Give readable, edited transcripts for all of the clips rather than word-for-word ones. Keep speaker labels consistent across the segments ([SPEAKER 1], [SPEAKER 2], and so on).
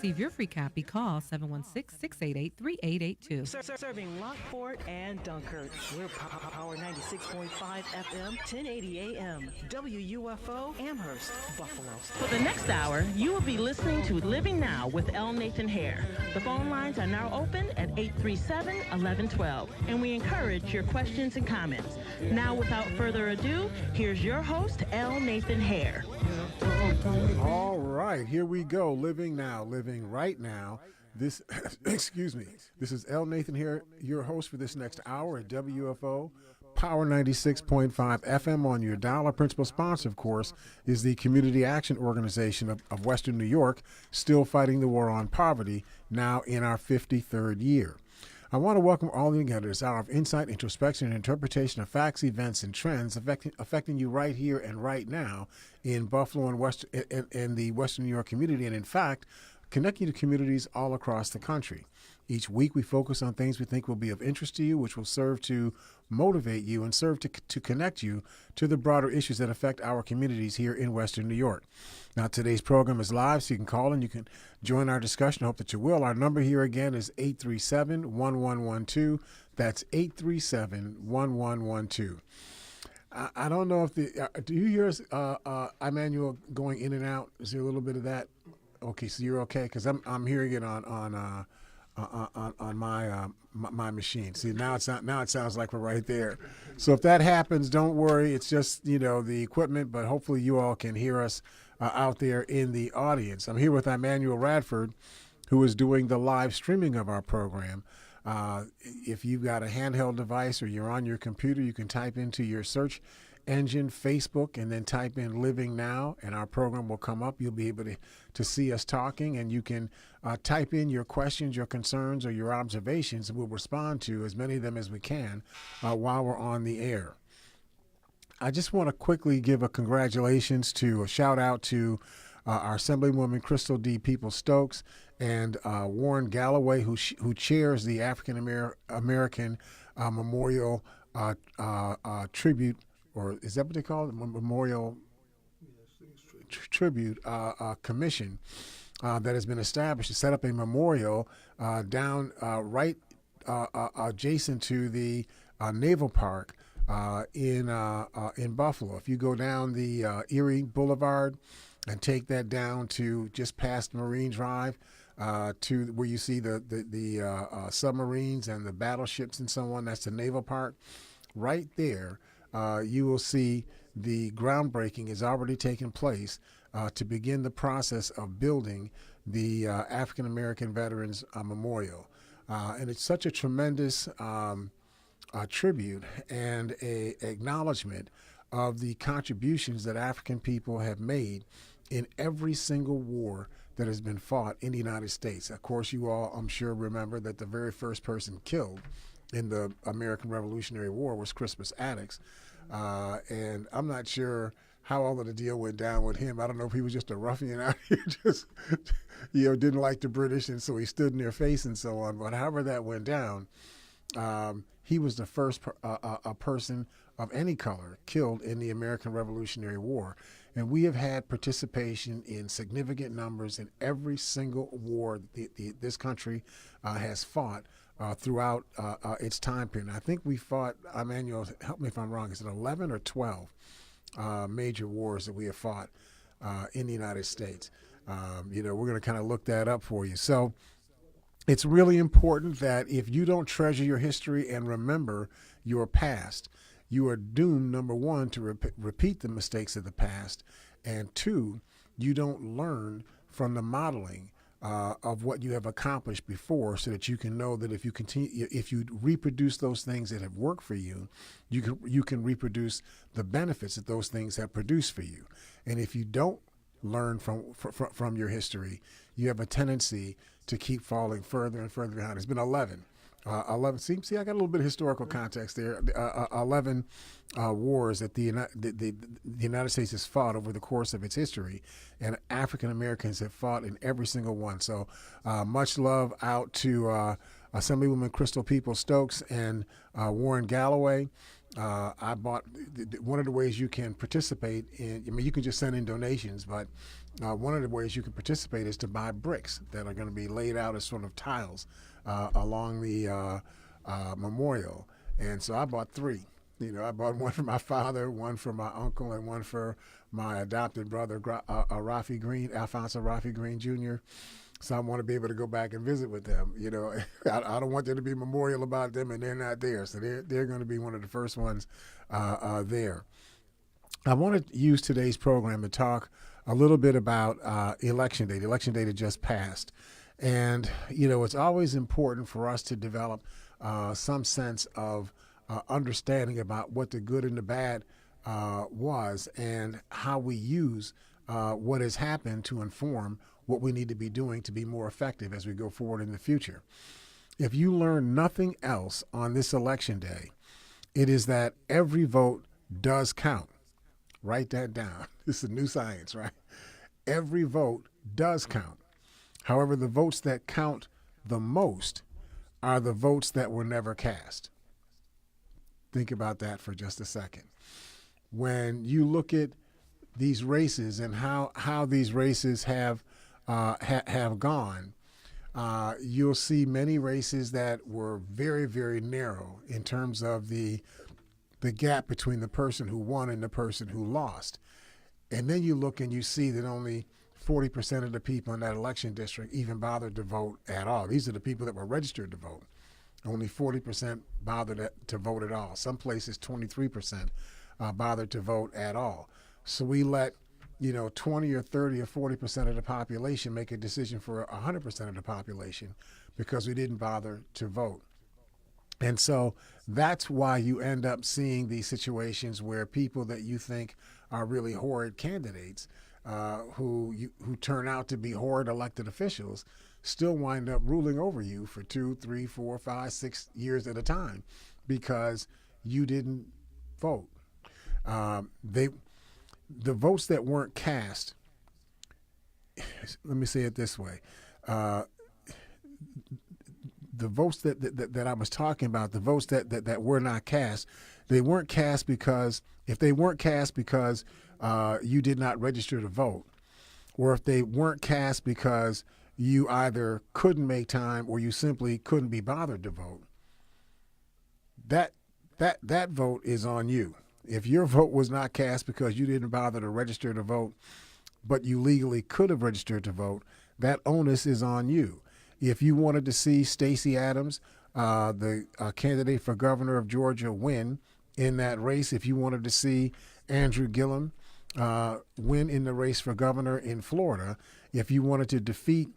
[SPEAKER 1] receive your free copy, call 716-688-3882.
[SPEAKER 2] Serving Lockport and Dunkirk. We're Power 96.5 FM, 1080 AM. WUFO, Amherst, Buffalo.
[SPEAKER 3] For the next hour, you will be listening to Living Now with L. Nathan Hare. The phone lines are now open at 837-1112, and we encourage your questions and comments. Now, without further ado, here's your host, L. Nathan Hare.
[SPEAKER 4] All right, here we go. Living Now, living right now. This, excuse me, this is L. Nathan here, your host for this next hour at WFO, Power 96.5 FM on your dial. Our principal sponsor, of course, is the Community Action Organization of Western New York, still fighting the war on poverty, now in our 53rd year. I want to welcome all of you together to this hour of insight, introspection, and interpretation of facts, events, and trends affecting you right here and right now in Buffalo and the Western New York community, and in fact, connecting to communities all across the country. Each week we focus on things we think will be of interest to you, which will serve to motivate you and serve to connect you to the broader issues that affect our communities here in Western New York. Now, today's program is live, so you can call and you can join our discussion. I hope that you will. Our number here again is 837-1112. That's 837-1112. I don't know if do you hear us, Emmanuel, going in and out? Is there a little bit of that? Okay, so you're okay, because I'm hearing it on my machine. See, now it sounds like we're right there. So if that happens, don't worry. It's just the equipment, but hopefully you all can hear us out there in the audience. I'm here with Emmanuel Radford, who is doing the live streaming of our program. If you've got a handheld device or you're on your computer, you can type into your search engine Facebook and then type in Living Now, and our program will come up. You'll be able to see us talking, and you can type in your questions, your concerns, or your observations, and we'll respond to as many of them as we can while we're on the air. I just want to quickly give a shout out to our Assemblywoman Crystal D. People-Stokes and Warren Galloway, who chairs the African American Memorial Tribute, or is that what they call it? Memorial Tribute Commission that has been established to set up a memorial down right adjacent to the Naval Park in Buffalo. If you go down the Erie Boulevard and take that down to just past Marine Drive, to where you see the submarines and the battleships and so on, that's the Naval Park. Right there, you will see the groundbreaking has already taken place to begin the process of building the African American Veterans Memorial. And it's such a tremendous tribute and a acknowledgement of the contributions that African people have made in every single war that has been fought in the United States. Of course, you all, I'm sure, remember that the very first person killed in the American Revolutionary War was Crispus Attucks. And I'm not sure how all of the deal went down with him. I don't know if he was just a ruffian out here, just didn't like the British, and so he stood in their face and so on. But however that went down, he was the first a person of any color killed in the American Revolutionary War. And we have had participation in significant numbers in every single war this country has fought throughout its time period. And I think we fought, Emmanuel, help me if I'm wrong, is it 11 or 12 major wars that we have fought in the United States? We're going to kind of look that up for you. So it's really important that if you don't treasure your history and remember your past, you are doomed, number one, to repeat the mistakes of the past, and two, you don't learn from the modeling of what you have accomplished before, so that you can know that if you reproduce those things that have worked for you, you can reproduce the benefits that those things have produced for you. And if you don't learn from your history, you have a tendency to keep falling further and further behind. It's been 11. 11. See, I got a little bit of historical context there. 11 wars that the United States has fought over the course of its history, and African Americans have fought in every single one. So much love out to Assemblywoman Crystal People-Stokes and Warren Galloway. I bought one of the ways you can participate in. I mean, you can just send in donations, but one of the ways you can participate is to buy bricks that are going to be laid out as sort of tiles along the memorial. And so I bought 3. I bought one for my father, one for my uncle, and one for my adopted brother, Alfonso Rafi Green Jr. So I want to be able to go back and visit with them. I don't want there to be a memorial about them and they're not there. So they're going to be one of the first ones there. I want to use today's program to talk a little bit about Election Day. The Election Day that just passed. And, it's always important for us to develop some sense of understanding about what the good and the bad was and how we use what has happened to inform what we need to be doing to be more effective as we go forward in the future. If you learn nothing else on this election day, it is that every vote does count. Write that down. This is new science, right? Every vote does count. However, the votes that count the most are the votes that were never cast. Think about that for just a second. When you look at these races and how these races have gone, you'll see many races that were very, very narrow in terms of the gap between the person who won and the person who lost. And then you look and you see that only 40% of the people in that election district even bothered to vote at all. These are the people that were registered to vote. Only 40% bothered to vote at all. Some places 23% bothered to vote at all. So we let 20 or 30 or 40% of the population make a decision for 100% of the population because we didn't bother to vote. And so that's why you end up seeing these situations where people that you think are really horrid candidates who turn out to be horrid elected officials still wind up ruling over you for 2, 3, 4, 5, 6 years at a time because you didn't vote. The votes that weren't cast, let me say it this way. The votes that I was talking about, the votes that were not cast, they weren't cast because, if they weren't cast because you did not register to vote, or if they weren't cast because you either couldn't make time or you simply couldn't be bothered to vote, that vote is on you. If your vote was not cast because you didn't bother to register to vote, but you legally could have registered to vote, that onus is on you. If you wanted to see Stacey Abrams, the candidate for governor of Georgia, win in that race, if you wanted to see Andrew Gillum win in the race for governor in Florida, if you wanted to defeat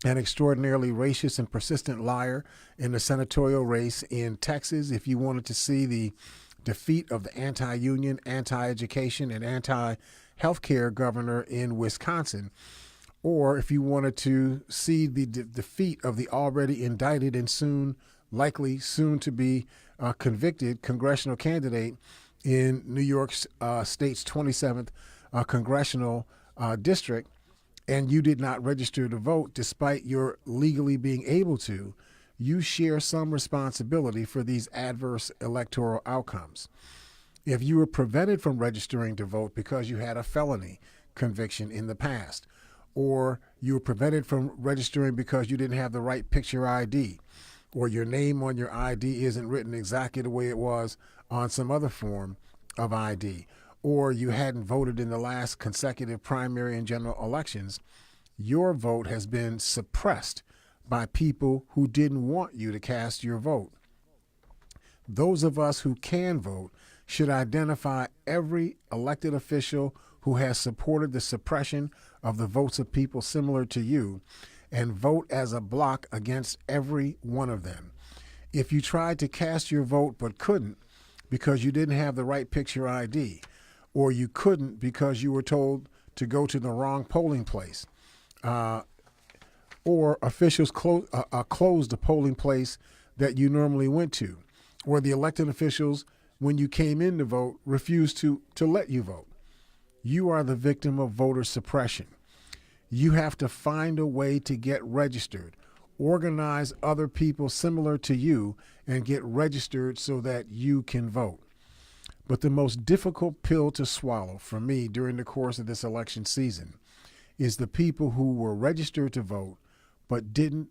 [SPEAKER 4] an extraordinarily racist and persistent liar in the senatorial race in Texas, if you wanted to see the defeat of the anti-union, anti-education, and anti-healthcare governor in Wisconsin, or if you wanted to see the defeat of the already indicted and likely soon to be convicted congressional candidate in New York State's 27th congressional district, and you did not register to vote despite your legally being able to, you share some responsibility for these adverse electoral outcomes. If you were prevented from registering to vote because you had a felony conviction in the past, or you were prevented from registering because you didn't have the right picture ID, or your name on your ID isn't written exactly the way it was on some other form of ID, or you hadn't voted in the last consecutive primary and general elections, your vote has been suppressed by people who didn't want you to cast your vote. Those of us who can vote should identify every elected official who has supported the suppression of the votes of people similar to you and vote as a block against every one of them. If you tried to cast your vote but couldn't because you didn't have the right picture ID, or you couldn't because you were told to go to the wrong polling place, or officials closed the polling place that you normally went to, or the elected officials, when you came in to vote, refused to let you vote, you are the victim of voter suppression. You have to find a way to get registered, organize other people similar to you, and get registered so that you can vote. But the most difficult pill to swallow for me during the course of this election season is the people who were registered to vote but didn't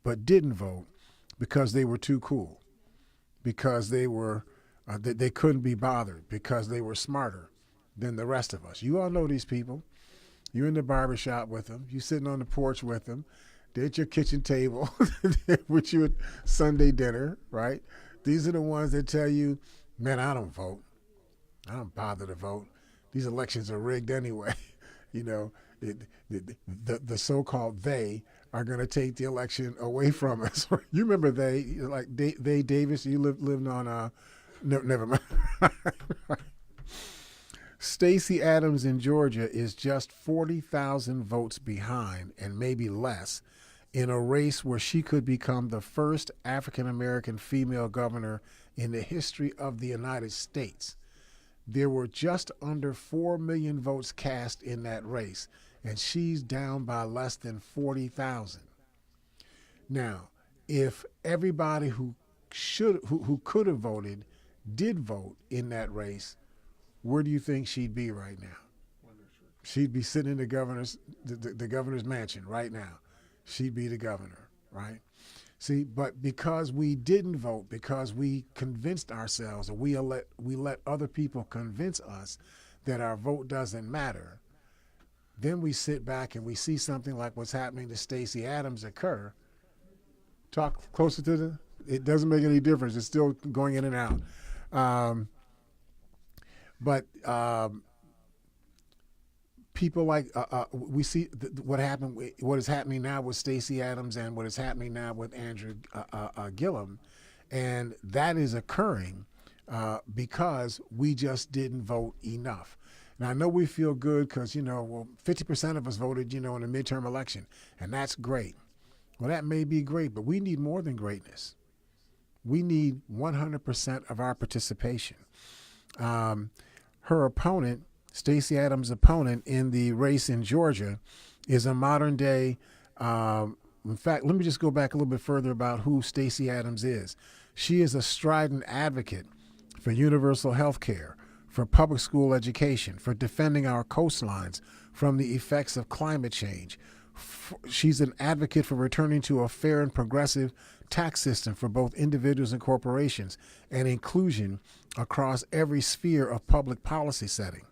[SPEAKER 4] vote because they were too cool, because they couldn't be bothered, because they were smarter than the rest of us. You all know these people. You're in the barbershop with them. You're sitting on the porch with them. They're at your kitchen table with you at Sunday dinner, right? These are the ones that tell you, man, I don't vote. I don't bother to vote. These elections are rigged anyway. You know, the so-called they are going to take the election away from us. You remember they Davis, you lived on, no, never mind. Stacey Abrams in Georgia is just 40,000 votes behind, and maybe less, in a race where she could become the first African-American female governor in the history of the United States. There were just under 4 million votes cast in that race, and she's down by less than 40,000. Now, if everybody who could have voted did vote in that race, where do you think she'd be right now? She'd be sitting in the governor's mansion right now. She'd be the governor, right? See, but because we didn't vote, because we convinced ourselves, or we let other people convince us that our vote doesn't matter, then we sit back and we see something like what's happening to Stacey Abrams occur. Talk closer to it doesn't make any difference. It's still going in and out. But people like we see what is happening now with Stacey Abrams and what is happening now with Andrew Gillum, and that is occurring because we just didn't vote enough. Now I know we feel good because 50% of us voted in the midterm election, and that's great. Well, that may be great, but we need more than greatness. We need 100% of our participation. Her opponent, Stacey Abrams' opponent in the race in Georgia, is a modern day. In fact, let me just go back a little bit further about who Stacey Abrams is. She is a strident advocate for universal health care, for public school education, for defending our coastlines from the effects of climate change. She's an advocate for returning to a fair and progressive tax system for both individuals and corporations, and inclusion across every sphere of public policy setting.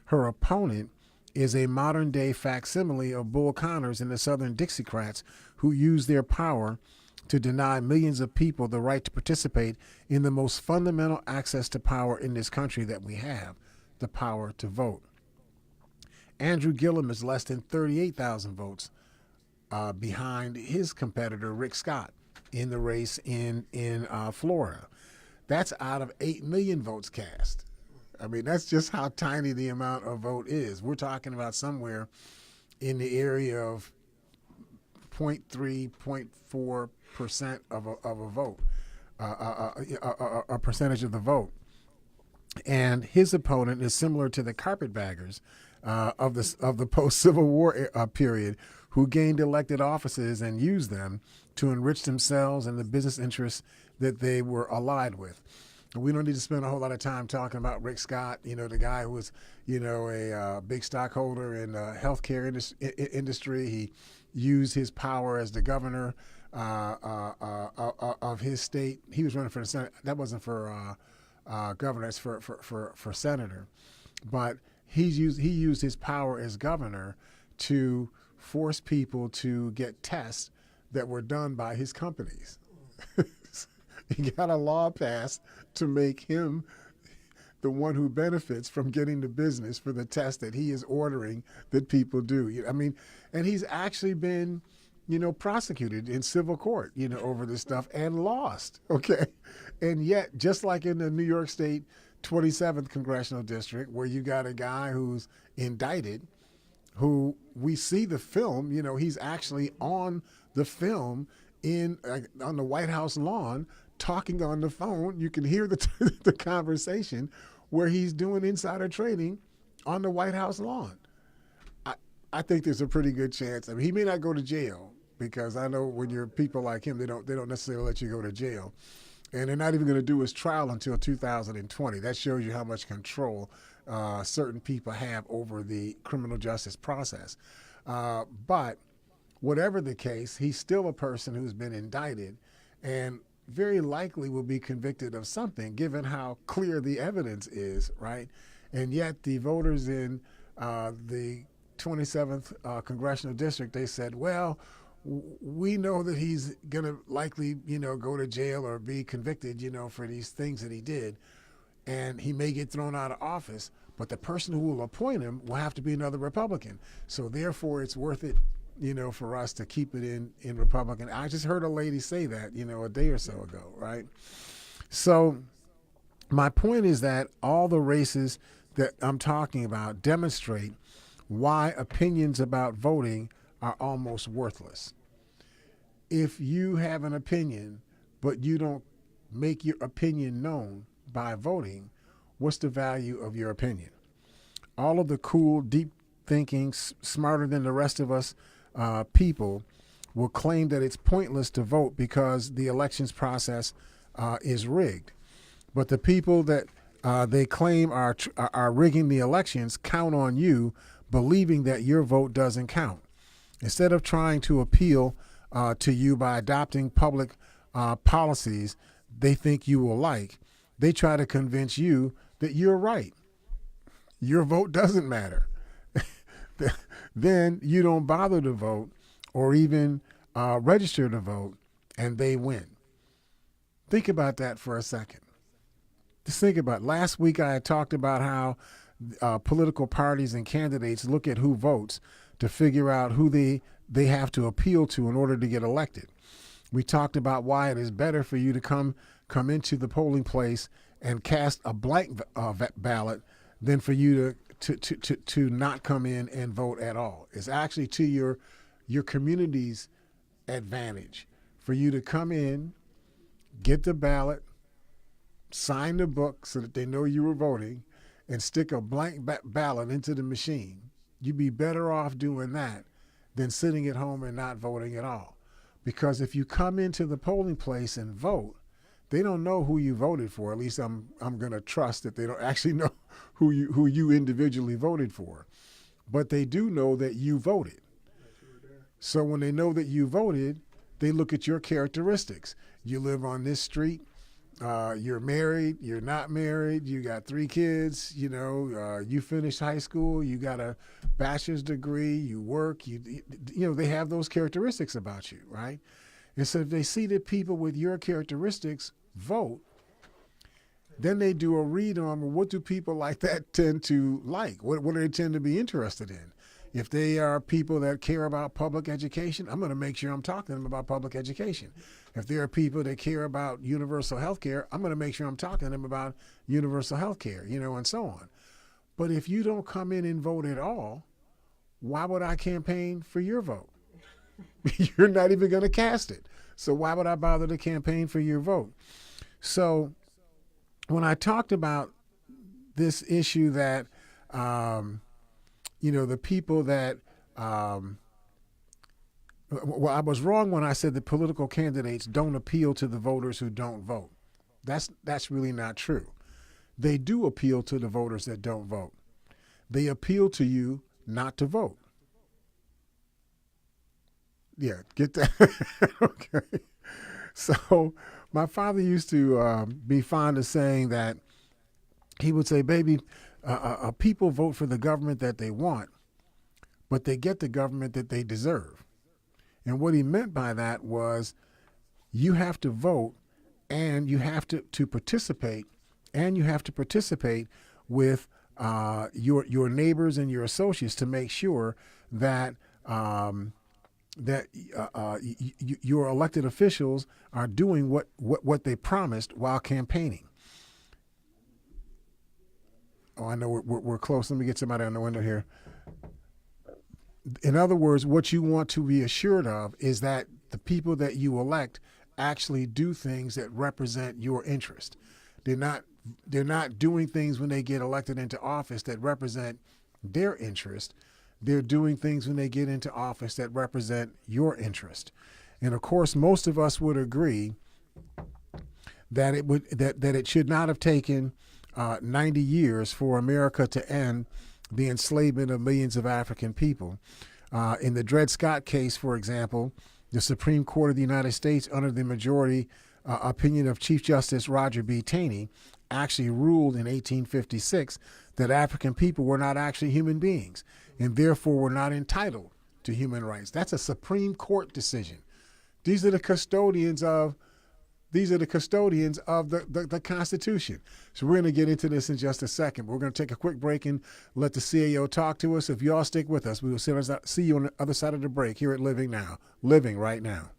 [SPEAKER 4] Her opponent is a modern-day facsimile of Bull Connors and the Southern Dixiecrats, who use their power to deny millions of people the right to participate in the most fundamental access to power in this country that we have, the power to vote. Andrew Gillum is less than 38,000 votes behind his competitor, Rick Scott, in the race in Florida. That's out of 8 million votes cast. I mean, that's just how tiny the amount of vote is. We're talking about somewhere in the area of 0.3, 0.4% of a vote, a percentage of the vote. And his opponent is similar to the carpetbaggers of the post-Civil War period, who gained elected offices and used them to enrich themselves and the business interests that they were allied with. And we don't need to spend a whole lot of time talking about Rick Scott, the guy who was, a big stockholder in the healthcare industry. He used his power as the governor of his state. He was running for the Senate. That wasn't for governor. It's for senator. But he used his power as governor to force people to get tests that were done by his companies. He got a law passed to make him the one who benefits from getting the business for the test that he is ordering that people do. I mean, and he's actually been, prosecuted in civil court, over this stuff and lost. Okay. And yet, just like in the New York State 27th Congressional District, where you got a guy who's indicted, who we see the film, he's actually on the film on the White House lawn talking on the phone. You can hear the conversation where he's doing insider trading on the White House lawn. I think there's a pretty good chance. I mean, he may not go to jail, because I know when you're people like him, they don't necessarily let you go to jail. And they're not even going to do his trial until 2020. That shows you how much control certain people have over the criminal justice process. But whatever the case, he's still a person who's been indicted and very likely will be convicted of something given how clear the evidence is, right? And yet the voters in the 27th Congressional District, they said, well, we know that he's going to likely, go to jail or be convicted, for these things that he did. And he may get thrown out of office, but the person who will appoint him will have to be another Republican. So therefore, it's worth it, for us to keep it in Republican. I just heard a lady say that, a day or so ago, right? So my point is that all the races that I'm talking about demonstrate why opinions about voting are almost worthless. If you have an opinion, but you don't make your opinion known by voting, what's the value of your opinion? All of the cool, deep thinking, smarter than the rest of us people will claim that it's pointless to vote because the elections process is rigged. But the people that they claim are rigging the elections count on you believing that your vote doesn't count. Instead of trying to appeal to you by adopting public policies they think you will like, they try to convince you that you're right. Your vote doesn't matter. Then you don't bother to vote or even register to vote, and they win. Think about that for a second. Just think about it. Last week I had talked about how political parties and candidates look at who votes to figure out who they have to appeal to in order to get elected. We talked about why it is better for you to come into the polling place and cast a blank ballot than for you to not come in and vote at all. It's actually to your community's advantage for you to come in, get the ballot, sign the book so that they know you were voting, and stick a blank ballot into the machine. You'd be better off doing that than sitting at home and not voting at all. Because if you come into the polling place and vote, they don't know who you voted for. At least I'm going to trust that they don't actually know who you individually voted for. But they do know that you voted. So when they know that you voted, they look at your characteristics. You live on this street. You're married, you're not married, you got 3 kids, you finished high school, you got a bachelor's degree, you work, they have those characteristics about you, right? And so if they see that people with your characteristics vote, then they do a read on, well, what do people like that tend to like? What do they tend to be interested in? If they are people that care about public education, I'm going to make sure I'm talking to them about public education. If there are people that care about universal health care, I'm going to make sure I'm talking to them about universal health care, and so on. But if you don't come in and vote at all, why would I campaign for your vote? You're not even going to cast it. So why would I bother to campaign for your vote? So when I talked about this issue that, the people that, well, I was wrong when I said that political candidates don't appeal to the voters who don't vote. That's really not true. They do appeal to the voters that don't vote. They appeal to you not to vote. Yeah, get that? Okay. So my father used to be fond of saying that he would say, baby, people vote for the government that they want, but they get the government that they deserve. And what he meant by that was you have to vote and you have to participate, and you have to participate with your neighbors and your associates to make sure that your elected officials are doing what they promised while campaigning. Oh, I know we're close. Let me get somebody on the window here. In other words, what you want to be assured of is that the people that you elect actually do things that represent your interest. They're not doing things when they get elected into office that represent their interest. They're doing things when they get into office that represent your interest. And of course, most of us would agree that it should not have taken 90 years for America to end the enslavement of millions of African people. In the Dred Scott case, for example, the Supreme Court of the United States, under the majority opinion of Chief Justice Roger B. Taney, actually ruled in 1856 that African people were not actually human beings and therefore were not entitled to human rights. That's a Supreme Court decision. These are the custodians of the Constitution. So we're going to get into this in just a second. We're going to take a quick break and let the CAO talk to us. If y'all stick with us, we will see you on the other side of the break here at Living Now. Living right now.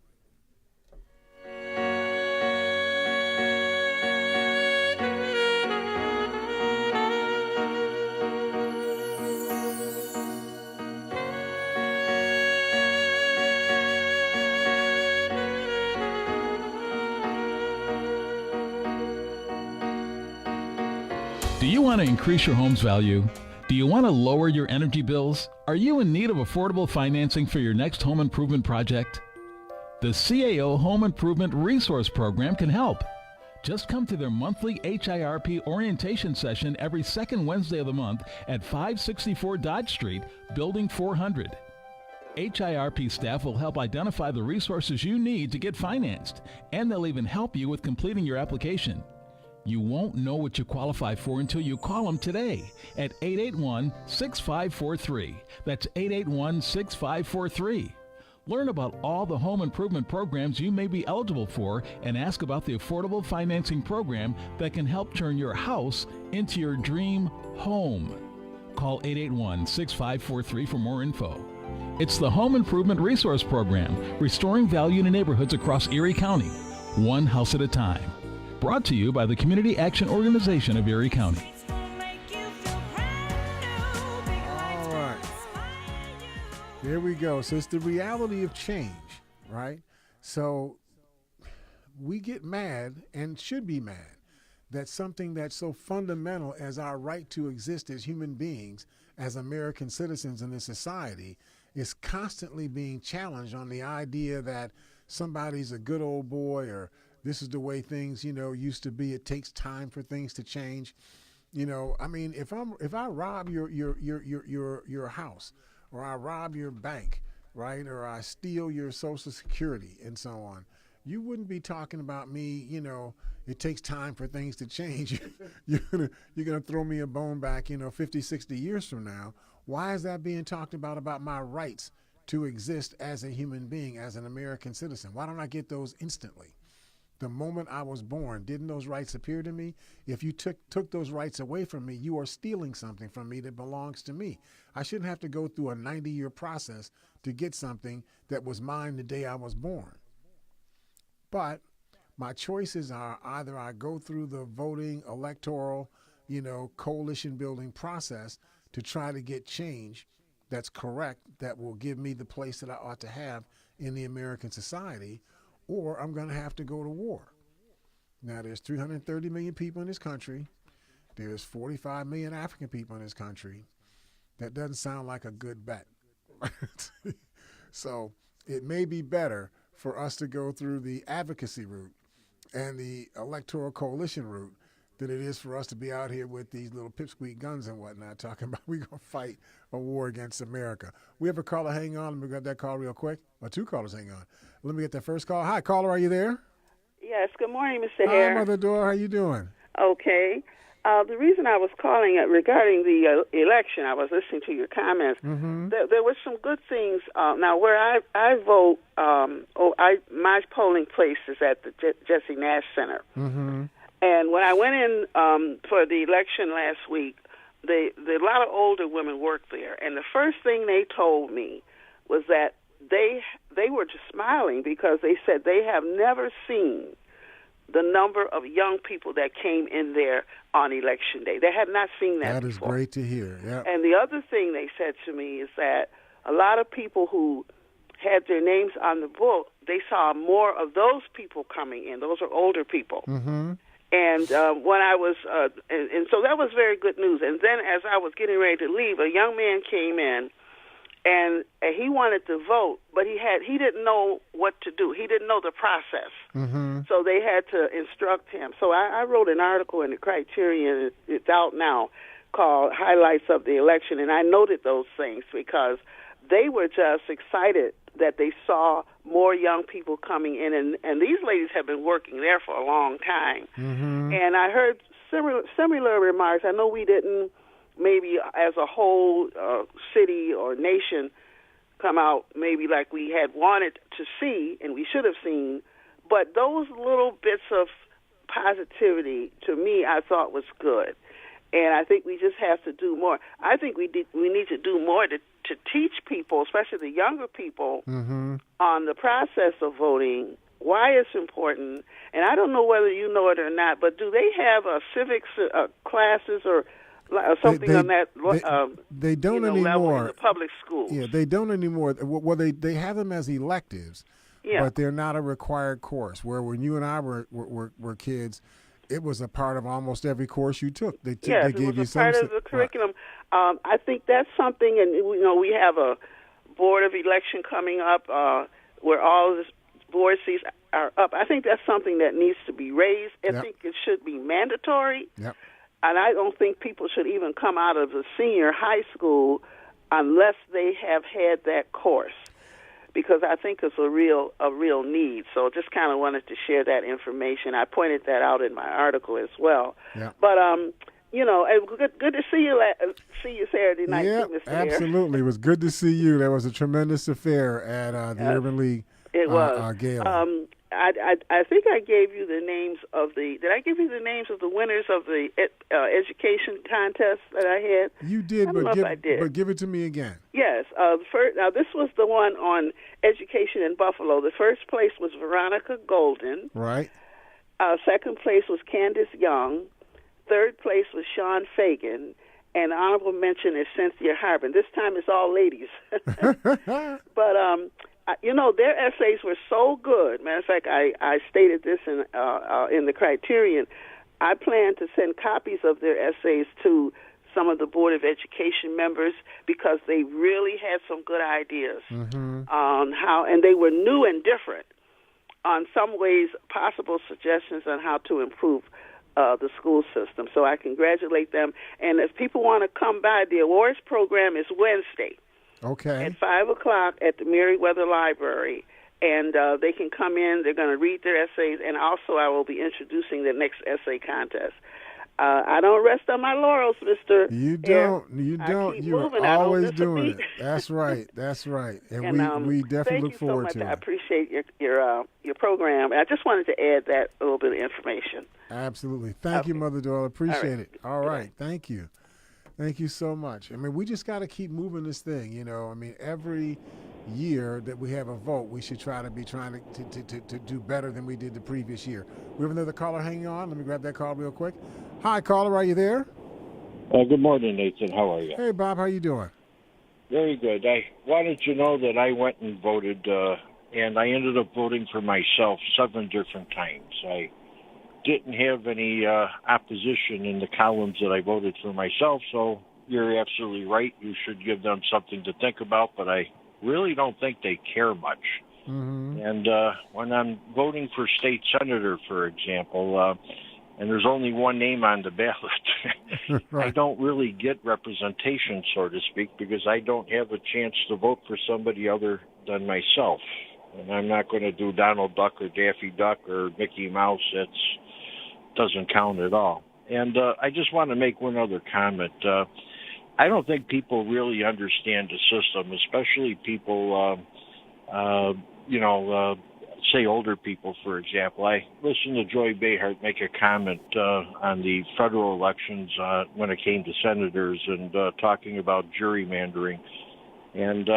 [SPEAKER 1] Do you want to increase your home's value? Do you want to lower your energy bills? Are you in need of affordable financing for your next home improvement project? The CAO Home Improvement Resource Program can help. Just come to their monthly HIRP orientation session every second Wednesday of the month at 564 Dodge Street, Building 400. HIRP staff will help identify the resources you need to get financed, and they'll even help you with completing your application. You won't know what you qualify for until you call them today at 881-6543. That's 881-6543. Learn about all the home improvement programs you may be eligible for and ask about the affordable financing program that can help turn your house into your dream home. Call 881-6543 for more info. It's the Home Improvement Resource Program, restoring value to neighborhoods across Erie County, one house at a time. Brought to you by the Community Action Organization of Erie County.
[SPEAKER 4] All right. There we go. So it's the reality of change, right? So we get mad and should be mad that something that's so fundamental as our right to exist as human beings, as American citizens in this society, is constantly being challenged on the idea that somebody's a good old boy, or this is the way things, used to be. It takes time for things to change. I mean, if I rob your house, or I rob your bank, right, or I steal your Social Security and so on, you wouldn't be talking about me. It takes time for things to change. You're gonna throw me a bone back, 50, 60 years from now. Why is that being talked about my rights to exist as a human being, as an American citizen? Why don't I get those instantly? The moment I was born, didn't those rights appear to me? If you took those rights away from me, you are stealing something from me that belongs to me. I shouldn't have to go through a 90-year process to get something that was mine the day I was born. But my choices are either I go through the voting, electoral, coalition building process to try to get change that's correct, that will give me the place that I ought to have in the American society, or I'm going to have to go to war. Now, there's 330 million people in this country. There's 45 million African people in this country. That doesn't sound like a good bet. So it may be better for us to go through the advocacy route and the electoral coalition route than it is for us to be out here with these little pipsqueak guns and whatnot talking about we're going to fight a war against America. We have a caller hang on. Let me get that call real quick. Or two callers hang on. Let me get that first call. Hi, caller, are you there?
[SPEAKER 5] Yes, good morning, Mr. Hare.
[SPEAKER 4] Hi, Mother Dora. How you doing?
[SPEAKER 5] Okay. The reason I was calling regarding the election, I was listening to your comments.
[SPEAKER 4] Mm-hmm.
[SPEAKER 5] There were some good things. Now, where I vote, my polling place is at the Jesse Nash Center.
[SPEAKER 4] Mm-hmm.
[SPEAKER 5] And when I went in for the election last week, a lot of older women worked there. And the first thing they told me was that they were just smiling because they said they have never seen the number of young people that came in there on Election Day. They had not seen that before.
[SPEAKER 4] That is great to hear, yeah.
[SPEAKER 5] And the other thing they said to me is that a lot of people who had their names on the book, they saw more of those people coming in. Those are older people.
[SPEAKER 4] Mm-hmm.
[SPEAKER 5] And when I was, and so that was very good news. And then as I was getting ready to leave, a young man came in, and he wanted to vote, but he didn't know what to do. He didn't know the process, so they had to instruct him. So I wrote an article in the Criterion. It's out now, called "Highlights of the Election," and I noted those things because they were just excited that they saw more young people coming in, and these ladies have been working there for a long time. And I heard similar remarks. I know we didn't, maybe as a whole city or nation, come out maybe like we had wanted to see and we should have seen, but those little bits of positivity, to me, I thought was good. And I think we just have to do more. I think we need to do more to teach people, especially the younger people, on the process of voting, why it's important. And I don't know whether you know it or not, but do they have civics classes or something on that?
[SPEAKER 4] They don't anymore.
[SPEAKER 5] Level in the public schools.
[SPEAKER 4] Yeah, they don't anymore. Well, they have them as electives, but they're not a required course. Where when you and I were kids, it was a part of almost every course you took. They gave you some
[SPEAKER 5] part of the curriculum. I think that's something, and we have a board of election coming up where all the board seats are up. I think that's something that needs to be raised. I think it should be mandatory.
[SPEAKER 4] Yep.
[SPEAKER 5] And I don't think people should even come out of the senior high school unless they have had that course, because I think it's a real need. So just kind of wanted to share that information. I pointed that out in my article as well.
[SPEAKER 4] Yeah.
[SPEAKER 5] But good to see you. See you Saturday night.
[SPEAKER 4] Yeah,
[SPEAKER 5] too, Mr.
[SPEAKER 4] absolutely. It was good to see you. That was a tremendous affair at the Urban League.
[SPEAKER 5] It was.
[SPEAKER 4] Gala.
[SPEAKER 5] I think I gave you the names of the. Did I give you the names of the winners of the education contest that I had?
[SPEAKER 4] You did, but give it to me again.
[SPEAKER 5] Yes. Now this was the one on education in Buffalo. The first place was Veronica Golden.
[SPEAKER 4] Right.
[SPEAKER 5] Second place was Candace Young. Third place was Sean Fagan. And honorable mention is Cynthia Harbin. This time it's all ladies. But their essays were so good. Matter of fact, I stated this in the Criterion. I plan to send copies of their essays to some of the Board of Education members because they really had some good ideas on how, and they were new and different on some ways, possible suggestions on how to improve the school system. So I congratulate them. And if people want to come by, the awards program is Wednesday.
[SPEAKER 4] Okay.
[SPEAKER 5] At 5 o'clock at the Meriwether Library. And they can come in. They're going to read their essays. And also I will be introducing the next essay contest. I don't rest on my laurels, Mr.
[SPEAKER 4] You don't.
[SPEAKER 5] Hare.
[SPEAKER 4] You don't. You're
[SPEAKER 5] moving.
[SPEAKER 4] always doing it. That's right. That's right. And we definitely look forward to it.
[SPEAKER 5] I appreciate your program. I just wanted to add that little bit of information.
[SPEAKER 4] Absolutely. Thank you, Mother Doyle. Appreciate it. All right. Thank you. Thank you so much. I mean, we just got to keep moving this thing, I mean, every year that we have a vote, we should try to be trying to do better than we did the previous year. We have another caller hanging on. Let me grab that call real quick. Hi, caller. Are you there?
[SPEAKER 6] Good morning, Nathan. How are you?
[SPEAKER 4] Hey, Bob. How you doing?
[SPEAKER 6] Very good. I wanted to know that I went and voted, and I ended up voting for myself 7 different times. I didn't have any opposition in the columns that I voted for myself, so you're absolutely right. You should give them something to think about, but I really don't think they care much. And when I'm voting for state senator, for example, and there's only one name on the ballot,
[SPEAKER 4] Right.
[SPEAKER 6] I don't really get representation, so to speak, because I don't have a chance to vote for somebody other than myself. And I'm not going to do Donald Duck or Daffy Duck or Mickey Mouse. That doesn't count at all. And I just want to make one other comment. I don't think people really understand the system, especially people, say older people, for example. I listened to Joy Behar make a comment on the federal elections when it came to senators and talking about gerrymandering. And,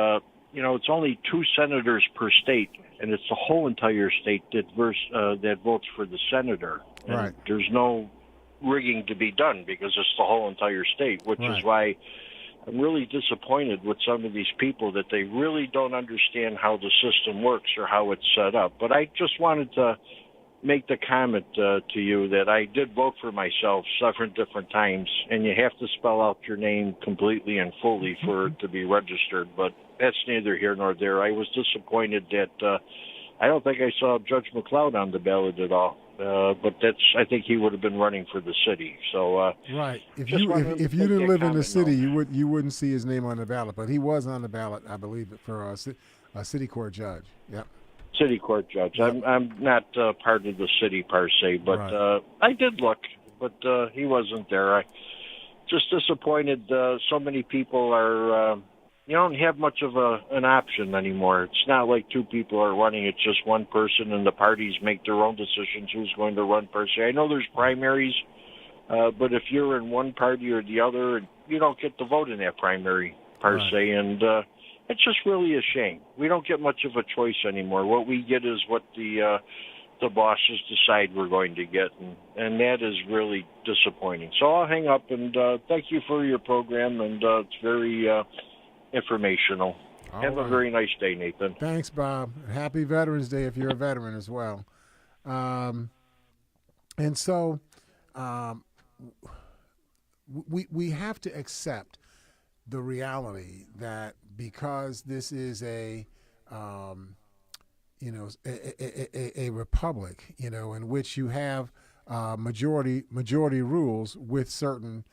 [SPEAKER 6] it's only 2 senators per state, and it's the whole entire state that votes for the senator. And
[SPEAKER 4] Right.
[SPEAKER 6] there's no rigging to be done because it's the whole entire state, which
[SPEAKER 4] Right.
[SPEAKER 6] is why I'm really disappointed with some of these people that they really don't understand how the system works or how it's set up. But I just wanted to make the comment to you that I did vote for myself 7 different times, and you have to spell out your name completely and fully for it to be registered. But that's neither here nor there. I was disappointed that I don't think I saw Judge McLeod on the ballot at all. But I think he would have been running for the city. So
[SPEAKER 4] right. If
[SPEAKER 6] just
[SPEAKER 4] you
[SPEAKER 6] wanted to
[SPEAKER 4] if you
[SPEAKER 6] make
[SPEAKER 4] didn't
[SPEAKER 6] that
[SPEAKER 4] live in the
[SPEAKER 6] comment
[SPEAKER 4] city,
[SPEAKER 6] known.
[SPEAKER 4] you wouldn't see his name on the ballot. But he was on the ballot, I believe, for a city court judge. Yep.
[SPEAKER 6] City court judge.
[SPEAKER 4] Yep.
[SPEAKER 6] I'm not part of the city per se, but
[SPEAKER 4] Right.
[SPEAKER 6] I did look, but he wasn't there. I just disappointed. So many people are. You don't have much of an option anymore. It's not like two people are running; it's just one person, and the parties make their own decisions who's going to run per se. I know there's primaries, but if you're in one party or the other, you don't get to vote in that primary per
[SPEAKER 4] Right.
[SPEAKER 6] se, and it's just really a shame. We don't get much of a choice anymore. What we get is what the bosses decide we're going to get, and that is really disappointing. So I'll hang up, and thank you for your program, and it's very informational.
[SPEAKER 4] All
[SPEAKER 6] Have a
[SPEAKER 4] right.
[SPEAKER 6] very nice day, Nathan.
[SPEAKER 4] Thanks, Bob. Happy Veterans Day if you're a veteran as well. And so we have to accept the reality that because this is a republic, in which you have majority rules with certain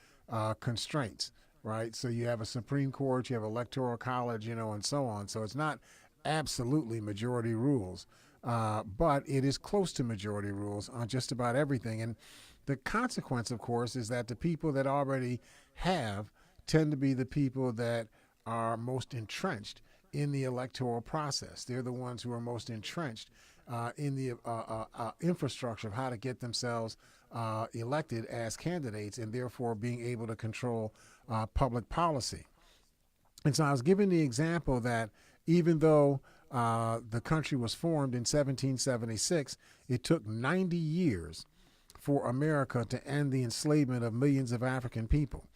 [SPEAKER 4] constraints, right? So you have a Supreme Court, you have Electoral College, and so on. So it's not absolutely majority rules, but it is close to majority rules on just about everything. And the consequence, of course, is that the people that already have tend to be the people that are most entrenched in the electoral process. They're the ones who are most entrenched in the infrastructure of how to get themselves elected as candidates, and therefore being able to control public policy. And so I was giving the example that even though the country was formed in 1776, it took 90 years for America to end the enslavement of millions of African people.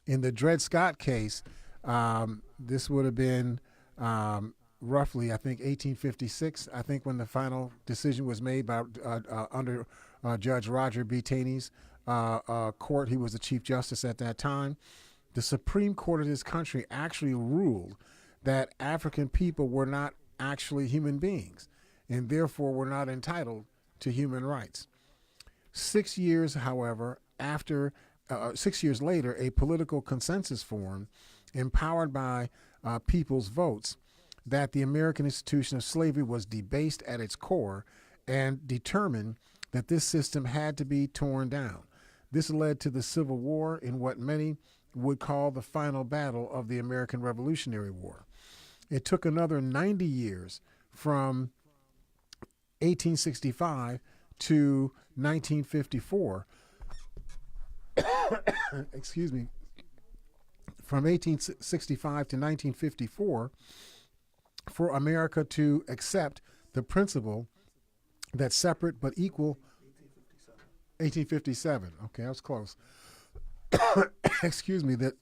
[SPEAKER 4] In the Dred Scott case, this would have been roughly, I think, 1856, I think, when the final decision was made by under Judge Roger B. Taney's court. He was the Chief Justice at that time. The Supreme Court of this country actually ruled that African people were not actually human beings and therefore were not entitled to human rights. 6 years, however, 6 years later, a political consensus formed, empowered by people's votes, that the American institution of slavery was debased at its core, and determined that this system had to be torn down. This led to the Civil War, in what many would call the final battle of the American Revolutionary War. It took another 90 years from 1865 to 1954, excuse me, from 1865 to 1954, for America to accept the principle that separate but equal, 1857, okay, I was close, excuse me, that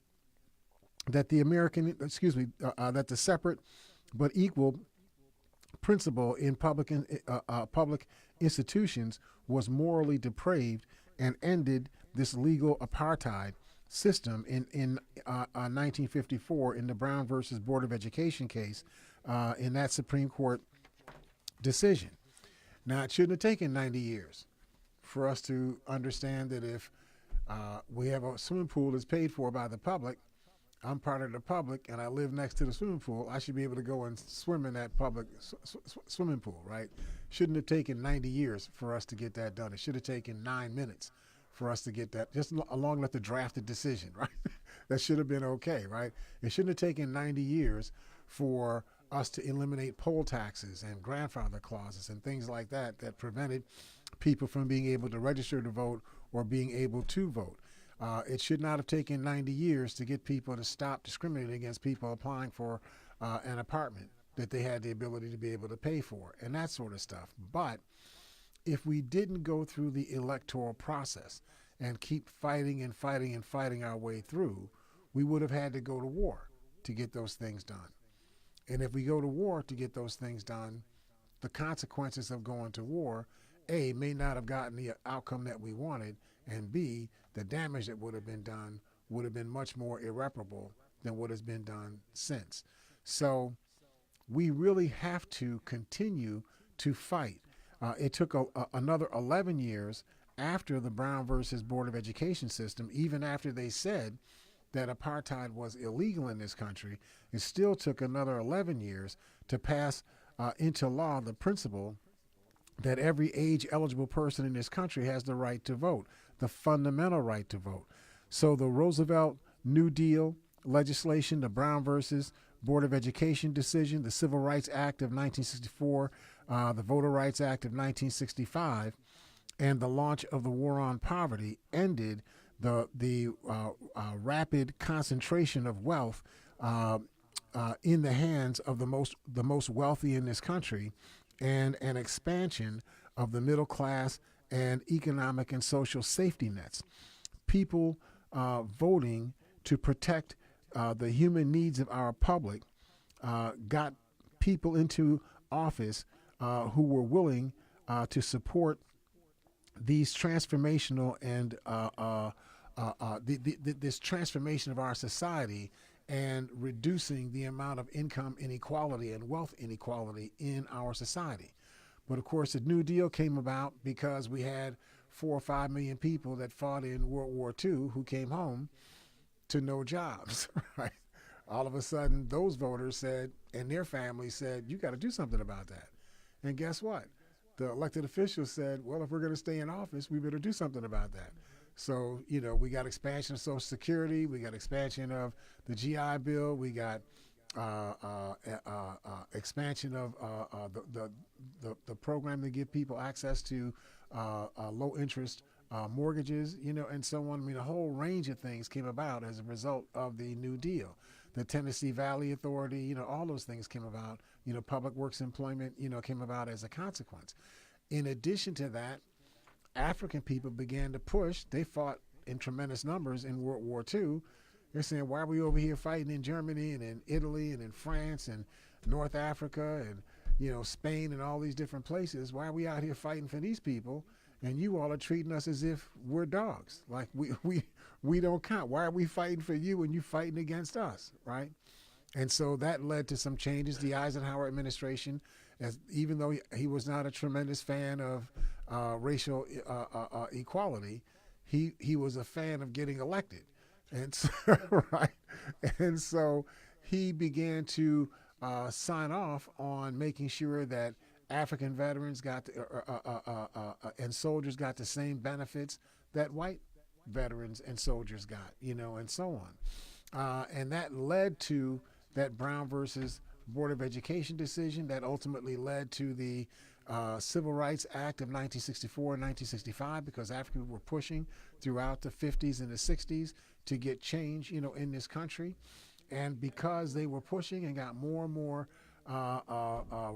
[SPEAKER 4] the American, that the separate but equal principle in public institutions was morally depraved, and ended this legal apartheid system in 1954 in the Brown versus Board of Education case, in that Supreme Court decision. Now, it shouldn't have taken 90 years for us to understand that if we have a swimming pool that's paid for by the public, I'm part of the public, and I live next to the swimming pool, I should be able to go and swim in that public swimming pool, right? Shouldn't have taken 90 years for us to get that done. It should have taken 9 minutes for us to get that, just along with the drafted decision, right? That should have been okay, right? It shouldn't have taken 90 years for us to eliminate poll taxes and grandfather clauses and things like that that prevented people from being able to register to vote or being able to vote. It should not have taken 90 years to get people to stop discriminating against people applying for an apartment that they had the ability to be able to pay for, and that sort of stuff. But if we didn't go through the electoral process and keep fighting and fighting and fighting our way through, we would have had to go to war to get those things done. And if we go to war to get those things done, the consequences of going to war, A, may not have gotten the outcome that we wanted, and B, the damage that would have been done would have been much more irreparable than what has been done since. So we really have to continue to fight. It took another 11 years after the Brown versus Board of Education system, even after they said that apartheid was illegal in this country. It still took another 11 years to pass into law the principle that every age eligible person in this country has the right to vote, the fundamental right to vote. So the Roosevelt New Deal legislation, the Brown versus Board of Education decision, the Civil Rights Act of 1964, the Voter Rights Act of 1965, and the launch of the War on Poverty ended the rapid concentration of wealth in the hands of the most wealthy in this country, and an expansion of the middle class and economic and social safety nets. People voting to protect the human needs of our public got people into office who were willing to support these transformational and this transformation of our society and reducing the amount of income inequality and wealth inequality in our society. But of course, the New Deal came about because we had 4 or 5 million people that fought in World War II who came home to no jobs, right? All of a sudden, those voters said, and their families said, you got to do something about that. And guess what? The elected officials said, well, if we're going to stay in office, we better do something about that. So, we got expansion of Social Security, we got expansion of the GI Bill, we got expansion of the program to give people access to low interest mortgages, and so on. I mean, a whole range of things came about as a result of the New Deal. The Tennessee Valley Authority, all those things came about. Public works employment, came about as a consequence. In addition to that, African people began to push. They fought in tremendous numbers in World War II. They're saying, why are we over here fighting in Germany and in Italy and in France and North Africa and, Spain and all these different places? Why are we out here fighting for these people? And you all are treating us as if we're dogs. Like we don't count. Why are we fighting for you and you fighting against us, right? And so that led to some changes. The Eisenhower administration, even though he was not a tremendous fan of racial equality, he was a fan of getting elected. And so, right? And so he began to sign off on making sure that African veterans got and soldiers got the same benefits that white veterans and soldiers got, and so on. And that led to that Brown versus Board of Education decision that ultimately led to the Civil Rights Act of 1964 and 1965, because Africans were pushing throughout the 50s and the 60s to get change, in this country. And because they were pushing and got more and more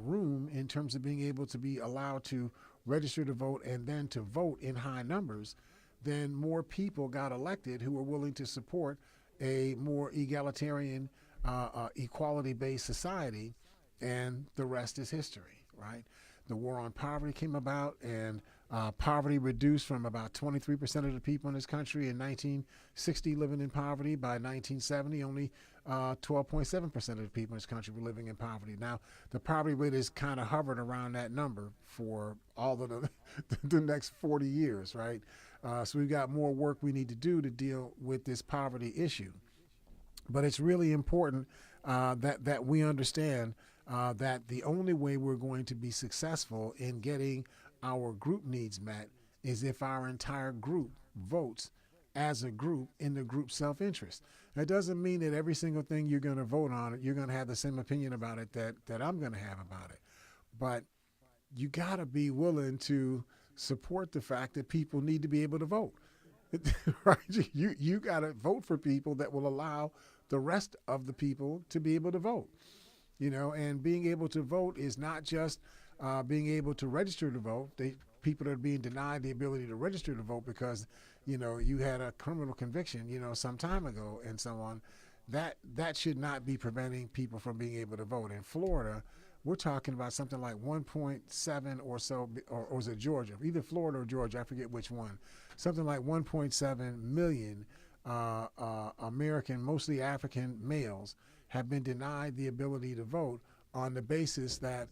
[SPEAKER 4] room in terms of being able to be allowed to register to vote and then to vote in high numbers, then more people got elected who were willing to support a more egalitarian, equality-based society, and the rest is history, right? The War on Poverty came about, and poverty reduced from about 23% of the people in this country in 1960 living in poverty. By 1970, only 12.7% of the people in this country were living in poverty. Now, the poverty rate has kind of hovered around that number for all of the next 40 years, right? So we've got more work we need to do to deal with this poverty issue. But it's really important that we understand that the only way we're going to be successful in getting our group needs met is if our entire group votes as a group in the group self-interest. That doesn't mean that every single thing you're going to vote on, you're going to have the same opinion about it that I'm going to have about it. But you got to be willing to support the fact that people need to be able to vote. Right? You got to vote for people that will allow the rest of the people to be able to vote. And being able to vote is not just being able to register to vote. People are being denied the ability to register to vote because, you had a criminal conviction, some time ago and so on. That should not be preventing people from being able to vote. In Florida, we're talking about something like 1.7 or so, or was it Georgia? Either Florida or Georgia, I forget which one. Something like 1.7 million American, mostly African males have been denied the ability to vote on the basis that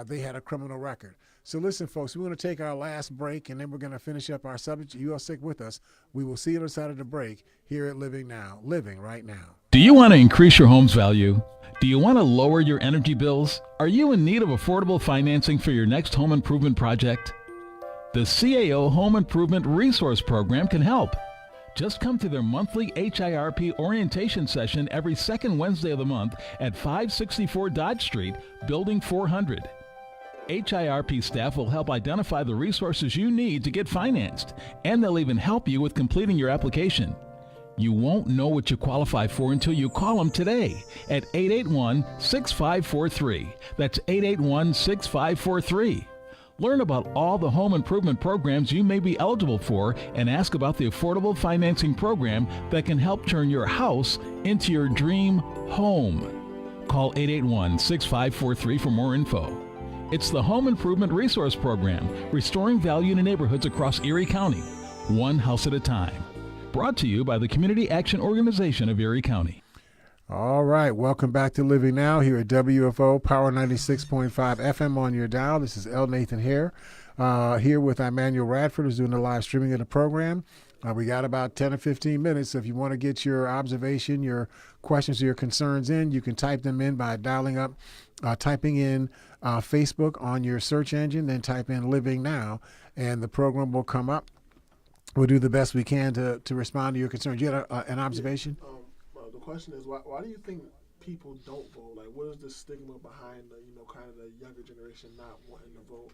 [SPEAKER 4] they had a criminal record. So listen, folks, we're going to take our last break, and then we're going to finish up our subject. You all stick with us. We will see you on the side of the break here at Living Now, Living Right Now.
[SPEAKER 1] Do you want to increase your home's value? Do you want to lower your energy bills? Are you in need of affordable financing for your next home improvement project? The CAO Home Improvement Resource Program can help. Just come to their monthly HIRP orientation session every second Wednesday of the month at 564 Dodge Street, Building 400. HIRP staff will help identify the resources you need to get financed, and they'll even help you with completing your application. You won't know what you qualify for until you call them today at 881-6543. That's 881-6543. Learn about all the home improvement programs you may be eligible for and ask about the affordable financing program that can help turn your house into your dream home. Call 881-6543 for more info. It's the Home Improvement Resource Program, restoring value in neighborhoods across Erie County, one house at a time. Brought to you by the Community Action Organization of Erie County.
[SPEAKER 4] All right, welcome back to Living Now here at WFO Power 96.5 FM on your dial. This is L. Nathan Hare here with Emmanuel Radford, who's doing the live streaming of the program. We got about 10 or 15 minutes. So if you want to get your observation, your questions, or your concerns in, you can type them in by typing in Facebook on your search engine, then type in Living Now, and the program will come up. We'll do the best we can to respond to your concerns. You had an observation?
[SPEAKER 7] The question is, why do you think people don't vote? Like, what is the stigma behind the younger generation not wanting to vote?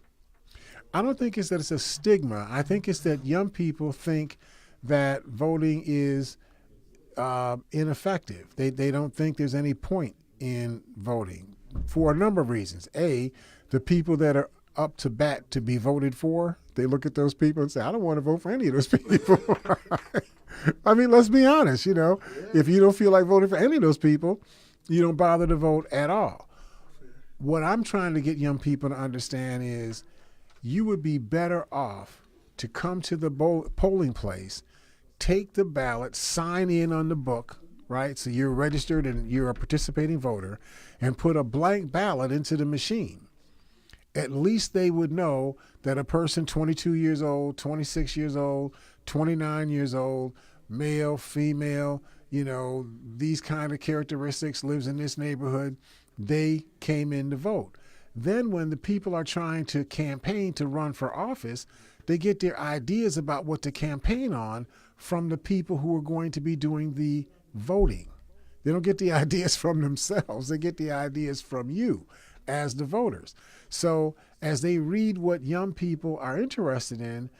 [SPEAKER 4] I don't think it's that it's a stigma. I think it's that young people think that voting is ineffective. They don't think there's any point in voting for a number of reasons. A, the people that are up to bat to be voted for, they look at those people and say, I don't want to vote for any of those people. I mean, let's be honest, if you don't feel like voting for any of those people, you don't bother to vote at all. What I'm trying to get young people to understand is you would be better off to come to the polling place, take the ballot, sign in on the book, right? So you're registered and you're a participating voter, and put a blank ballot into the machine. At least they would know that a person 22 years old, 26 years old, 29 years old, male, female, these kind of characteristics, lives in this neighborhood, they came in to vote. Then when the people are trying to campaign to run for office, they get their ideas about what to campaign on from the people who are going to be doing the voting. They don't get the ideas from themselves. They get the ideas from you as the voters. So as they read what young people are interested in,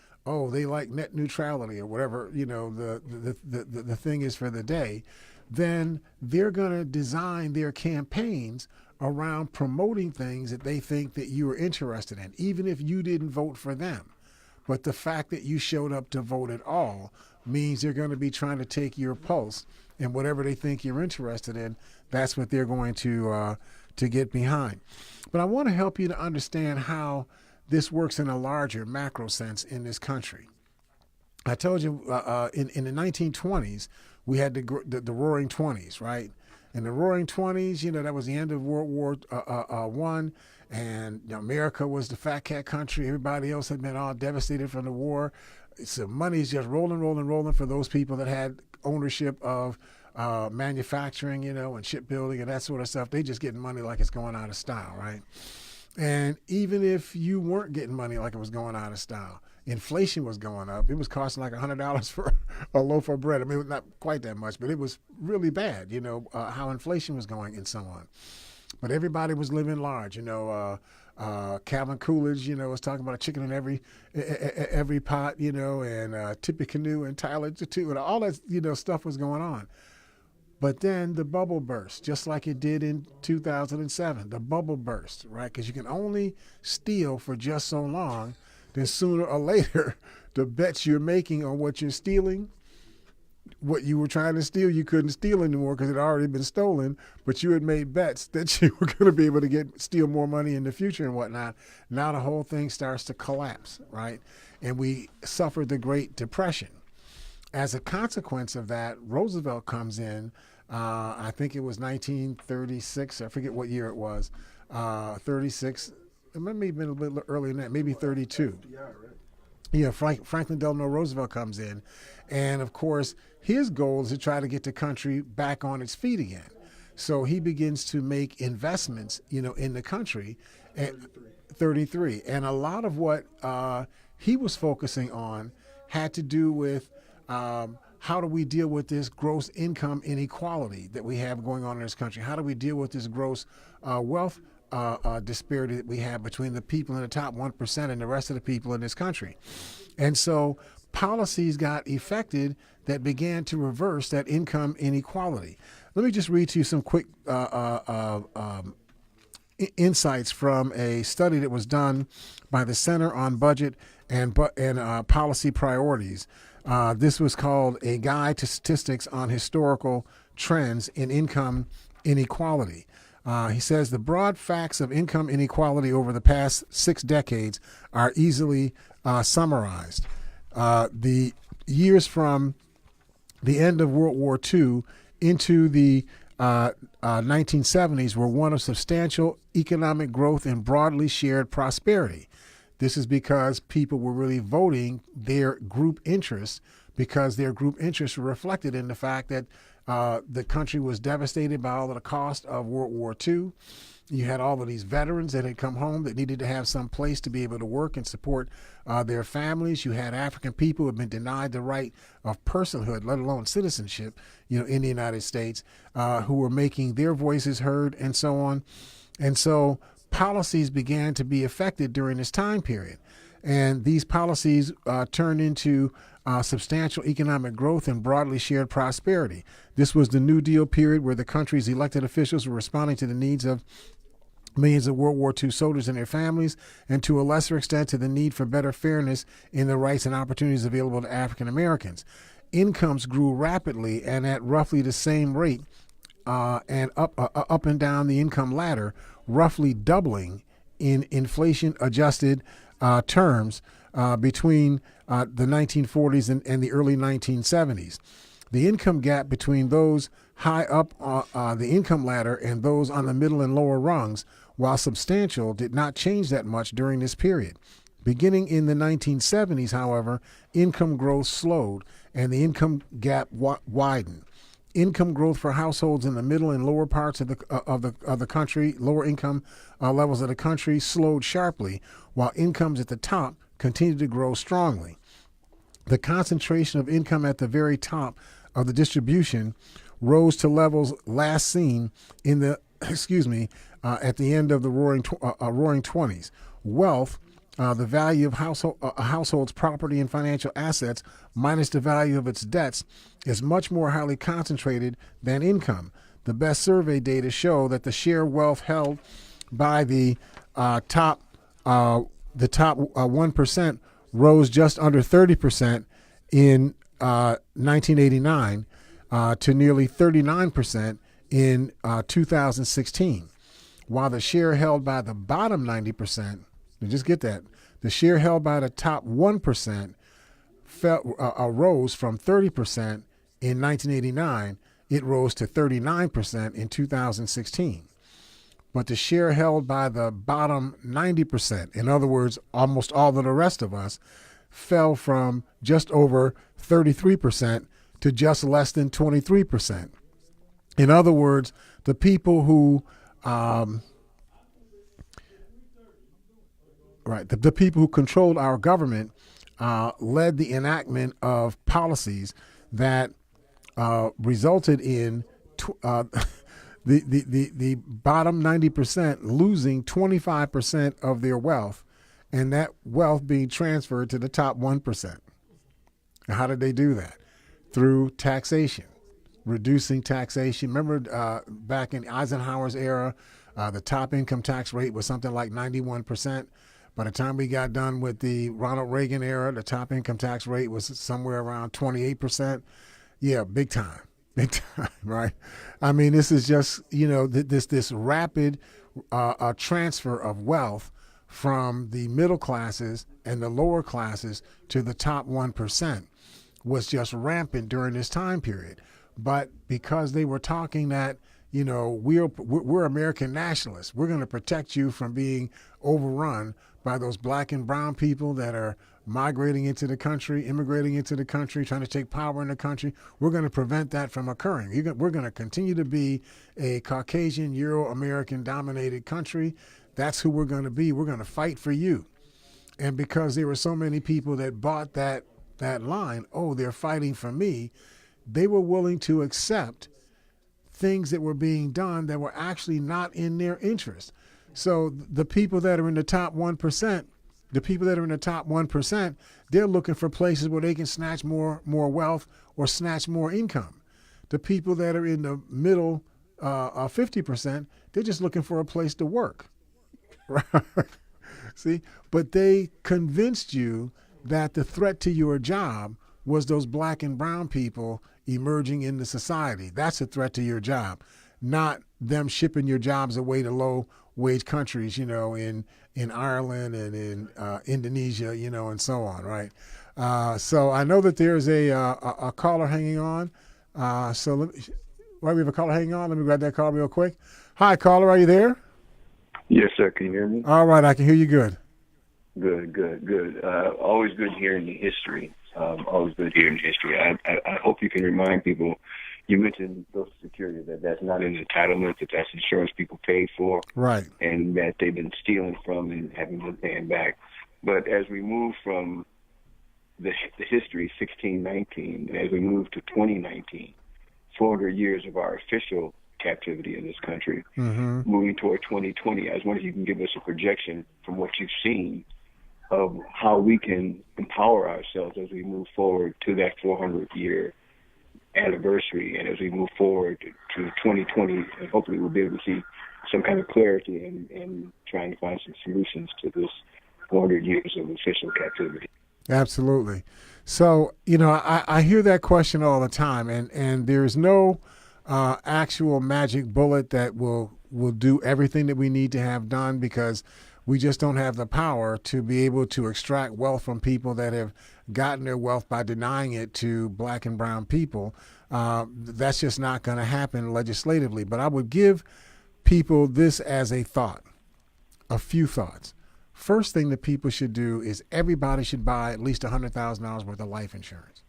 [SPEAKER 4] they like net neutrality or whatever, the thing is for the day, then they're going to design their campaigns around promoting things that they think that you are interested in, even if you didn't vote for them. But the fact that you showed up to vote at all means they're going to be trying to take your pulse, and whatever they think you're interested in, that's what they're going to get behind. But I want to help you to understand how this works in a larger macro sense in this country. I told you in the 1920s, we had the Roaring Twenties, right? In the Roaring Twenties, that was the end of World War I, and America was the fat cat country. Everybody else had been all devastated from the war. So money's just rolling for those people that had ownership of manufacturing, and shipbuilding and that sort of stuff. They just getting money like it's going out of style, right? And even if you weren't getting money like it was going out of style, inflation was going up. It was costing like $100 for a loaf of bread. I mean, not quite that much, but it was really bad, how inflation was going and so on. But everybody was living large, Calvin Coolidge, was talking about a chicken in every pot, and Tippecanoe and Tyler too, and all that, stuff was going on. But then the bubble burst, just like it did in 2007. The bubble burst, right? Because you can only steal for just so long. Then sooner or later, the bets you're making on what you're stealing, what you were trying to steal, you couldn't steal anymore because it had already been stolen. But you had made bets that you were going to be able to steal more money in the future and whatnot. Now the whole thing starts to collapse, right? And we suffered the Great Depression. As a consequence of that, Roosevelt comes in I think it was 1936. I forget what year it was. 36. It might have been a little bit earlier than that, maybe 32.
[SPEAKER 7] Yeah, right.
[SPEAKER 4] Yeah, Franklin Delano Roosevelt comes in, and of course, his goal is to try to get the country back on its feet again. So he begins to make investments, in the country. At 33, and a lot of what he was focusing on had to do with how do we deal with this gross income inequality that we have going on in this country? How do we deal with this gross wealth disparity that we have between the people in the top 1% and the rest of the people in this country? And so policies got effected that began to reverse that income inequality. Let me just read to you some quick insights from a study that was done by the Center on Budget and Policy Priorities. This was called A Guide to Statistics on Historical Trends in Income Inequality. He says the broad facts of income inequality over the past 6 decades are easily summarized. The years from the end of World War II into the 1970s were one of substantial economic growth and broadly shared prosperity. This is because people were really voting their group interests, because their group interests were reflected in the fact that the country was devastated by all of the cost of World War II. You had all of these veterans that had come home that needed to have some place to be able to work and support their families. You had African people who had been denied the right of personhood, let alone citizenship, in the United States, who were making their voices heard and so on. And so policies began to be affected during this time period. And these policies turned into substantial economic growth and broadly shared prosperity. This was the New Deal period where the country's elected officials were responding to the needs of millions of World War II soldiers and their families, and to a lesser extent to the need for better fairness in the rights and opportunities available to African Americans. Incomes grew rapidly and at roughly the same rate, and up and down the income ladder, roughly doubling in inflation-adjusted terms between the 1940s and the early 1970s. The income gap between those high up the income ladder and those on the middle and lower rungs, while substantial, did not change that much during this period. Beginning in the 1970s, however, income growth slowed and the income gap widened. Income growth for households in the middle and lower parts of the country, lower income levels of the country, slowed sharply, while incomes at the top continued to grow strongly. The concentration of income at the very top of the distribution rose to levels last seen in the at the end of the roaring 20s. Wealth, the value of a household's property and financial assets minus the value of its debts, is much more highly concentrated than income. The best survey data show that the share of wealth held by the top 1% rose just under 30% in 1989 to nearly 39% in 2016, while the share held by the bottom 90%, just get that, the share held by the top 1% rose from 30% in 1989. It rose to 39% in 2016. But the share held by the bottom 90%, in other words, almost all of the rest of us, fell from just over 33% to just less than 23%. In other words, the people who the people who controlled our government led the enactment of policies that resulted in the bottom 90% losing 25% of their wealth, and that wealth being transferred to the top 1%. How did they do that? Through taxation, reducing taxation. Remember back in Eisenhower's era, the top income tax rate was something like 91%. By the time we got done with the Ronald Reagan era, the top income tax rate was somewhere around 28%. Yeah, big time, right? I mean, this is just, this rapid transfer of wealth from the middle classes and the lower classes to the top 1% was just rampant during this time period. but because they were talking that, we're American nationalists. We're going to protect you from being overrun by those black and brown people that are migrating into the country, immigrating into the country, trying to take power in the country. We're going to prevent that from occurring. We're going to continue to be a Caucasian, Euro-American dominated country. That's who we're going to be. We're going to fight for you. And because there were so many people that bought that line, oh, they're fighting for me, they were willing to accept things that were being done that were actually not in their interest. So the people that are in the top 1%, they're looking for places where they can snatch more wealth or snatch more income. The people that are in the middle 50%, they're just looking for a place to work. Right? See, but they convinced you that the threat to your job was those black and brown people emerging into society. That's a threat to your job, not them shipping your jobs away to low-wage countries, in Ireland and in Indonesia, and so on, right? So I know that there's a caller hanging on. We have a caller hanging on. Let me grab that call real quick. Hi, caller, are you there?
[SPEAKER 8] Yes, sir. Can you hear me?
[SPEAKER 4] All right, I can hear you good.
[SPEAKER 8] Good. Always good hearing the history. Always good hearing history. I hope you can remind people. You mentioned Social Security, that's not an entitlement, that's insurance people paid for,
[SPEAKER 4] right? And
[SPEAKER 8] that they've been stealing from and haven't been paying back. But as we move from the history 1619, as we move to 2019, 400 years of our official captivity in this country, moving toward 2020, I was wondering if you can give us a projection from what you've seen of how we can empower ourselves as we move forward to that 400-year anniversary, and as we move forward to 2020, and hopefully we'll be able to see some kind of clarity in trying to find some solutions to this 400 years of official captivity.
[SPEAKER 4] Absolutely. So, I hear that question all the time, and there's no actual magic bullet that will do everything that we need to have done, because we just don't have the power to be able to extract wealth from people that have gotten their wealth by denying it to black and brown people. That's just not going to happen legislatively. But I would give people this as a thought, a few thoughts. First thing that people should do is everybody should buy at least $100,000 worth of life insurance.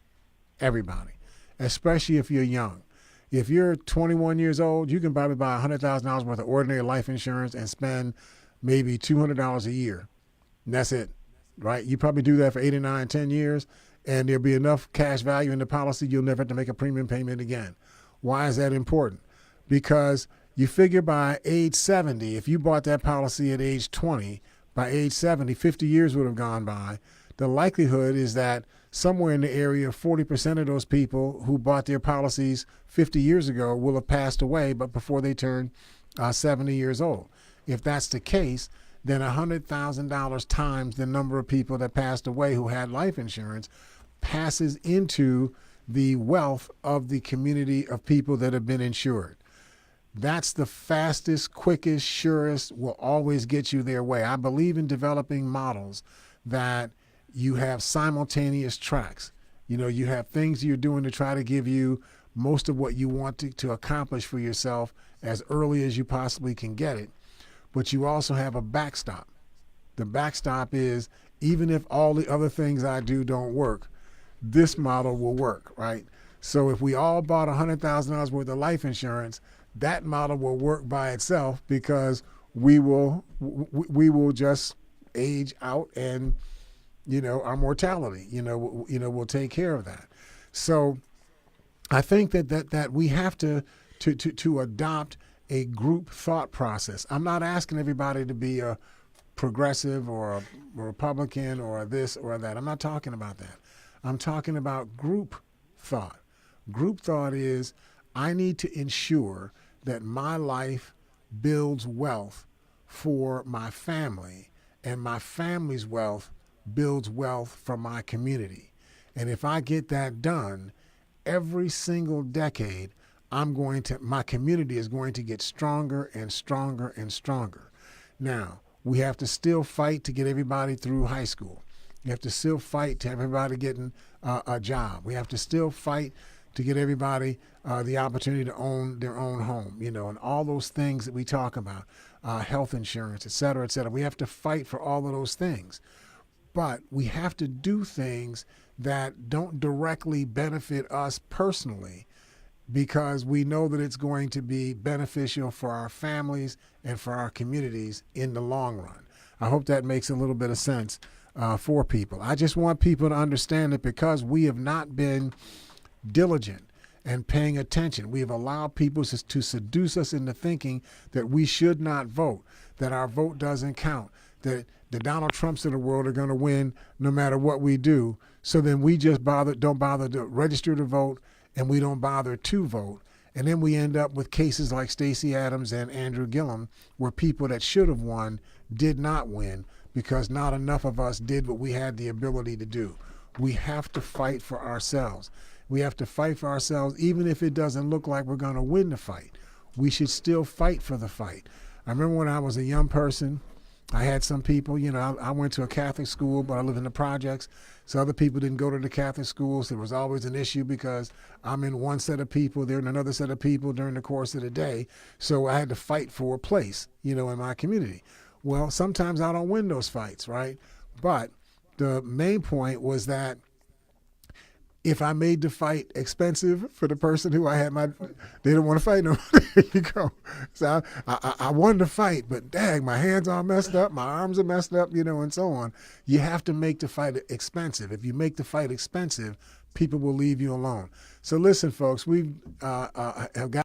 [SPEAKER 4] Everybody, especially if you're young. If you're 21 years old, you can probably buy $100,000 worth of ordinary life insurance and spend maybe $200 a year. And that's it, right? You probably do that for 8 or 9, 10 years, and there'll be enough cash value in the policy, you'll never have to make a premium payment again. Why is that important? Because you figure by age 70, if you bought that policy at age 20, by age 70, 50 years would have gone by. The likelihood is that somewhere in the area, 40% of those people who bought their policies 50 years ago will have passed away, but before they turn 70 years old. If that's the case, then $100,000 times the number of people that passed away who had life insurance passes into the wealth of the community of people that have been insured. That's the fastest, quickest, surest, will always get you their way. I believe in developing models that you have simultaneous tracks. You have things you're doing to try to give you most of what you want to accomplish for yourself as early as you possibly can get it. But you also have a backstop. The backstop is, even if all the other things I do don't work, this model will work, right? So if we all bought $100,000 worth of life insurance, that model will work by itself, because we will just age out, and our mortality will take care of that. So I think that we have to adopt a group thought process. I'm not asking everybody to be a progressive or a Republican or this or that. I'm not talking about that. I'm talking about group thought. Group thought is, I need to ensure that my life builds wealth for my family, and my family's wealth builds wealth for my community. And if I get that done, every single decade, my community is going to get stronger and stronger and stronger. Now, we have to still fight to get everybody through high school. We have to still fight to everybody getting a job. We have to still fight to get everybody the opportunity to own their own home, you know, and all those things that we talk about, health insurance, et cetera, et cetera. We have to fight for all of those things. But we have to do things that don't directly benefit us personally, because we know that it's going to be beneficial for our families and for our communities in the long run. I hope that makes a little bit of sense for people. I just want people to understand that because we have not been diligent and paying attention, we have allowed people to seduce us into thinking that we should not vote, that our vote doesn't count, that the Donald Trumps of the world are going to win no matter what we do. So then we just don't bother to register to vote, and we don't bother to vote. And then we end up with cases like Stacey Abrams and Andrew Gillum, where people that should have won did not win because not enough of us did what we had the ability to do. We have to fight for ourselves. We have to fight for ourselves, even if it doesn't look like we're going to win the fight. We should still fight for the fight. I remember when I was a young person, I had some people, you know, I went to a Catholic school, but I live in the projects. So other people didn't go to the Catholic schools. There was always an issue because I'm in one set of people, they're in another set of people during the course of the day. So I had to fight for a place, you know, in my community. Well, sometimes I don't win those fights, right? But the main point was that if I made the fight expensive for the person who I had they don't want to fight no more. There you go. So I won the fight, but dang, my hands are messed up, my arms are messed up, you know, and so on. You have to make the fight expensive. If you make the fight expensive, people will leave you alone. So listen, folks, we have got